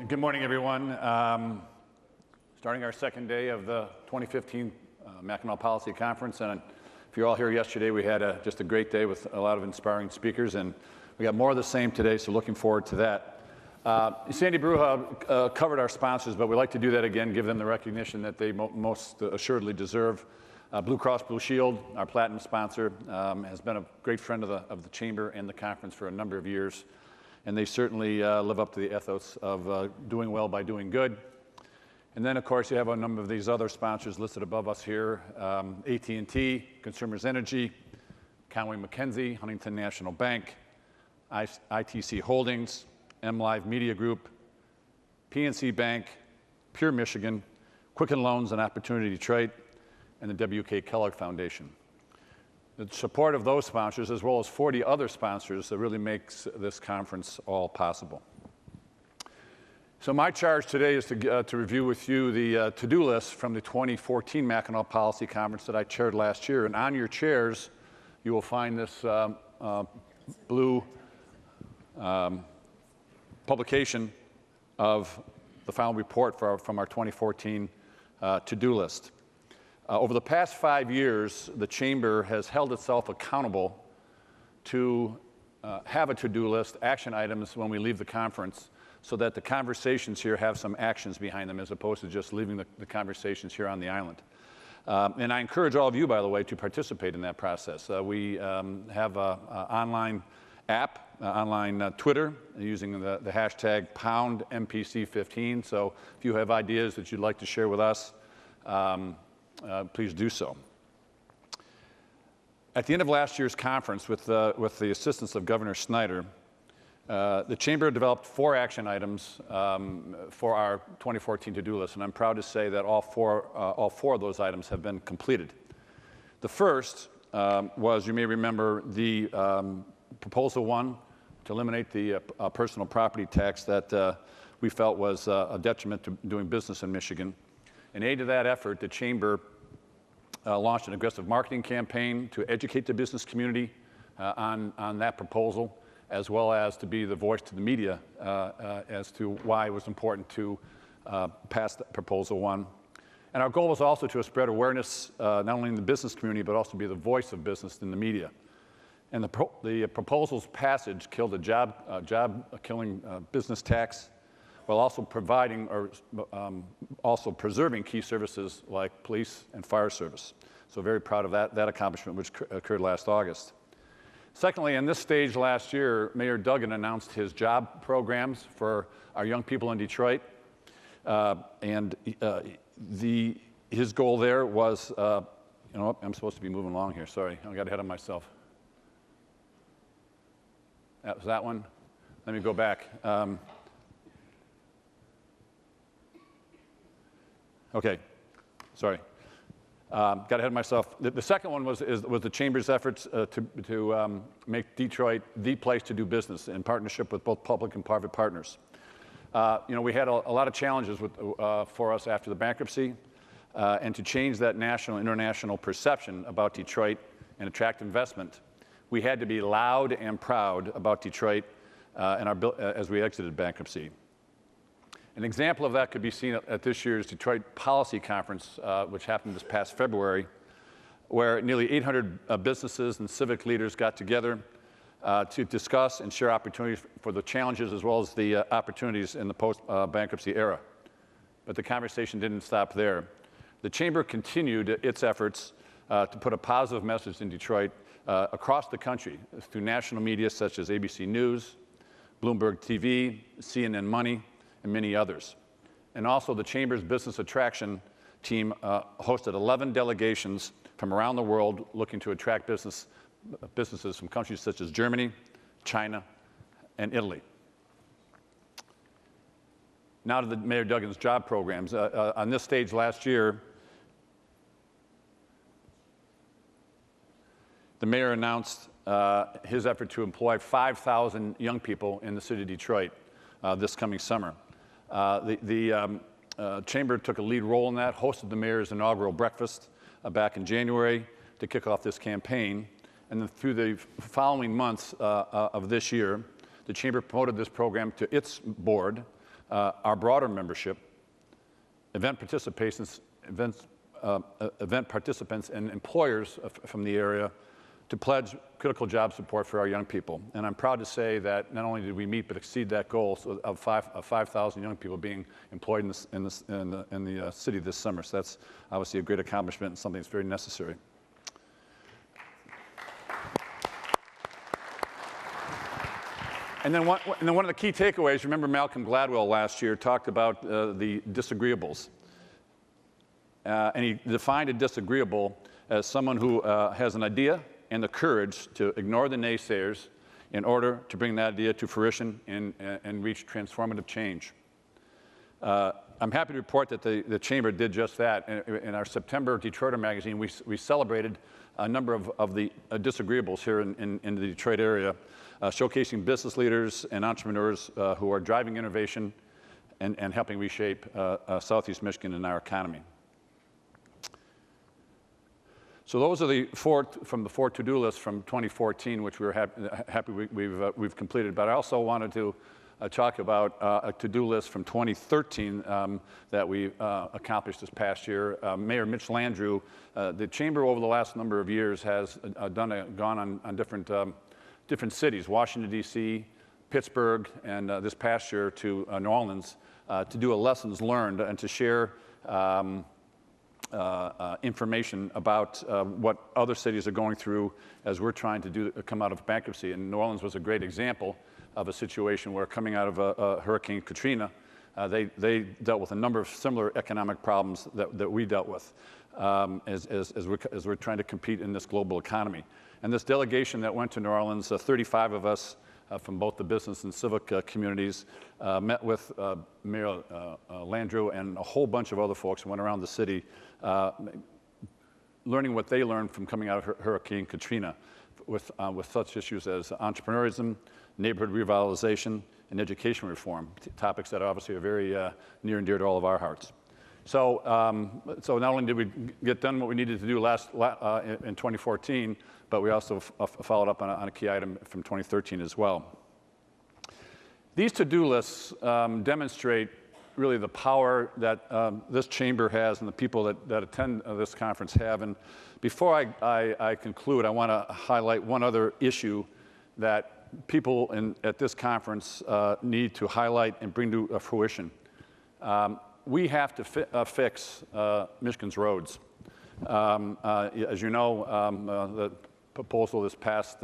Good morning, everyone. Starting our second day of the 2015 Mackinac Policy Conference, and if you're all here yesterday, we had just a great day with a lot of inspiring speakers, and we got more of the same today, so looking forward to that. Sandy Bruja covered our sponsors, but we like to do that again, give them the recognition that they most assuredly deserve. Blue Cross Blue Shield, our platinum sponsor, has been a great friend of the Chamber and the conference for a number of years. And they certainly live up to the ethos of doing well by doing good. And then, of course, you have a number of these other sponsors listed above us here. AT&T, Consumers Energy, Conway McKenzie, Huntington National Bank, ITC Holdings, MLive Media Group, PNC Bank, Pure Michigan, Quicken Loans and Opportunity Detroit, and the W.K. Kellogg Foundation. The support of those sponsors, as well as 40 other sponsors, that really makes this conference all possible. So my charge today is to review with you the to-do list from the 2014 Mackinac Policy Conference that I chaired last year. And on your chairs, you will find this blue publication of the final report from our 2014 to-do list. Over the past 5 years, the Chamber has held itself accountable to have a to-do list, action items when we leave the conference, so that the conversations here have some actions behind them as opposed to just leaving the conversations here on the island. And I encourage all of you, by the way, to participate in that process. We have an online app, online Twitter, using the hashtag #MPC15. So if you have ideas that you'd like to share with us, please do so. At the end of last year's conference, with the assistance of Governor Snyder, the Chamber developed 4 action items for our 2014 to-do list, and I'm proud to say that all four of those items have been completed. The first was, you may remember, the Proposal 1 to eliminate the personal property tax that we felt was a detriment to doing business in Michigan. In aid of that effort, the Chamber launched an aggressive marketing campaign to educate the business community on that proposal, as well as to be the voice to the media as to why it was important to pass Proposal 1. And our goal was also to spread awareness not only in the business community, but also be the voice of business in the media. And the proposal's passage killed a job-killing business tax, while also providing or also preserving key services like police and fire service. So very proud of that accomplishment, which occurred last August. Secondly, in this stage last year, Mayor Duggan announced his job programs for our young people in Detroit. His goal there was, you know, I'm supposed to be moving along here, sorry, I got ahead of myself. That was that one. Let me go back. Okay, sorry, got ahead of myself. The second one was the Chamber's efforts to make Detroit the place to do business in partnership with both public and private partners. You know, we had a lot of challenges for us after the bankruptcy, and to change that national and international perception about Detroit and attract investment, we had to be loud and proud about Detroit as we exited bankruptcy. An example of that could be seen at this year's Detroit Policy Conference, which happened this past February, where nearly 800 businesses and civic leaders got together to discuss and share opportunities for the challenges as well as the opportunities in the post-bankruptcy era. But the conversation didn't stop there. The Chamber continued its efforts to put a positive message in Detroit across the country through national media such as ABC News, Bloomberg TV, CNN Money, and many others. And also the Chamber's business attraction team hosted 11 delegations from around the world looking to attract businesses from countries such as Germany, China, and Italy. Now to the Mayor Duggan's job programs. On this stage last year, the mayor announced his effort to employ 5,000 young people in the city of Detroit this coming summer. The Chamber took a lead role in that, hosted the mayor's inaugural breakfast back in January to kick off this campaign. And then through the following months of this year, the Chamber promoted this program to its board our broader membership, event participants and employers from the area to pledge critical job support for our young people. And I'm proud to say that not only did we meet but exceed that goal of 5,000 young people being employed in the city this summer. So that's obviously a great accomplishment and something that's very necessary. And then one of the key takeaways, remember Malcolm Gladwell last year talked about the disagreeables. And he defined a disagreeable as someone who has an idea and the courage to ignore the naysayers in order to bring that idea to fruition and reach transformative change. I'm happy to report that the Chamber did just that. In our September Detroiter magazine, we celebrated a number of the disagreeables here in the Detroit area, showcasing business leaders and entrepreneurs who are driving innovation and helping reshape Southeast Michigan and our economy. So those are the four to-do lists from 2014, which we're happy we've completed. But I also wanted to talk about a to-do list from 2013 that we accomplished this past year. Mayor Mitch Landrieu, the Chamber over the last number of years has gone on different cities, Washington, D.C., Pittsburgh, and this past year to New Orleans to do a lessons learned and to share information about what other cities are going through as we're trying to come out of bankruptcy. And New Orleans was a great example of a situation where, coming out of Hurricane Katrina, they dealt with a number of similar economic problems that we dealt with as we're trying to compete in this global economy. And this delegation that went to New Orleans, 35 of us from both the business and civic communities, met with Mayor Landrieu and a whole bunch of other folks who went around the city, learning what they learned from coming out of Hurricane Katrina with such issues as entrepreneurism, neighborhood revitalization, and education reform, topics that obviously are very near and dear to all of our hearts. So not only did we get done what we needed to do in 2014, but we also followed up on a key item from 2013 as well. These to-do lists demonstrate really the power that this chamber has and the people that attend this conference have. And before I conclude, I want to highlight one other issue that people at this conference need to highlight and bring to fruition. We have to fix Michigan's roads. As you know, the proposal this past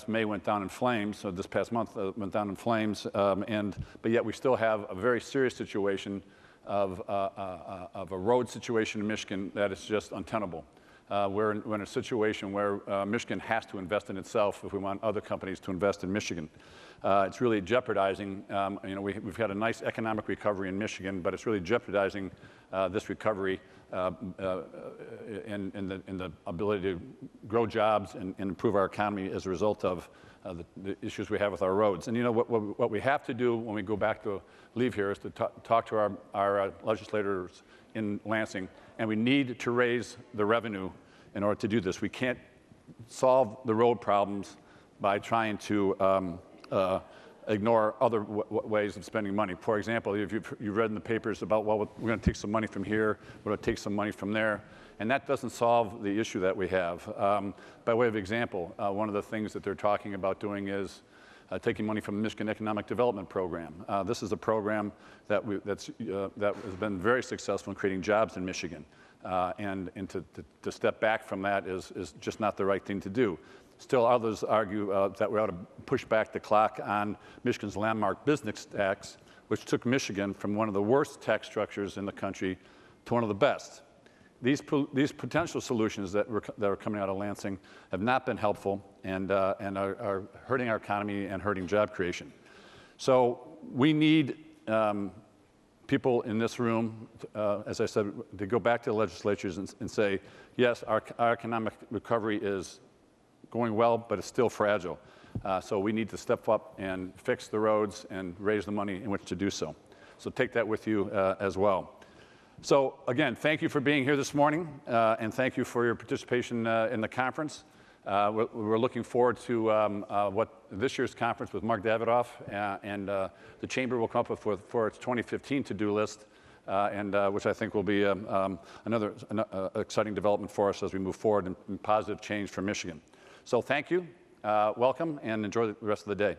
May went down in flames, so this past month went down in flames, but yet we still have a very serious situation of a road situation in Michigan that is just untenable. We're in a situation where Michigan has to invest in itself if we want other companies to invest in Michigan. It's really jeopardizing, we've had a nice economic recovery in Michigan, but it's really jeopardizing this recovery and the ability to grow jobs and improve our economy as a result of the issues we have with our roads. And what we have to do when we go back to leave here is to talk to our legislators in Lansing, and we need to raise the revenue in order to do this. We can't solve the road problems by trying to ignore other ways of spending money. For example, if you've read in the papers about, well, we're going to take some money from here, we're going to take some money from there, and that doesn't solve the issue that we have. By way of example, one of the things that they're talking about doing is taking money from the Michigan Economic Development Program. This is a program that has been very successful in creating jobs in Michigan, and to step back from that is just not the right thing to do. Still, others argue that we ought to push back the clock on Michigan's landmark business tax, which took Michigan from one of the worst tax structures in the country to one of the best. These potential solutions that are coming out of Lansing have not been helpful and are hurting our economy and hurting job creation. So we need people in this room, as I said, to go back to the legislatures and say, yes, our economic recovery is going well, but it's still fragile. So we need to step up and fix the roads and raise the money in which to do so. So take that with you as well. So again, thank you for being here this morning, and thank you for your participation in the conference. We're looking forward to what this year's conference with Mark Davidoff and the Chamber will come up with for its 2015 to-do list, which I think will be another exciting development for us as we move forward in positive change for Michigan. So thank you, welcome, and enjoy the rest of the day.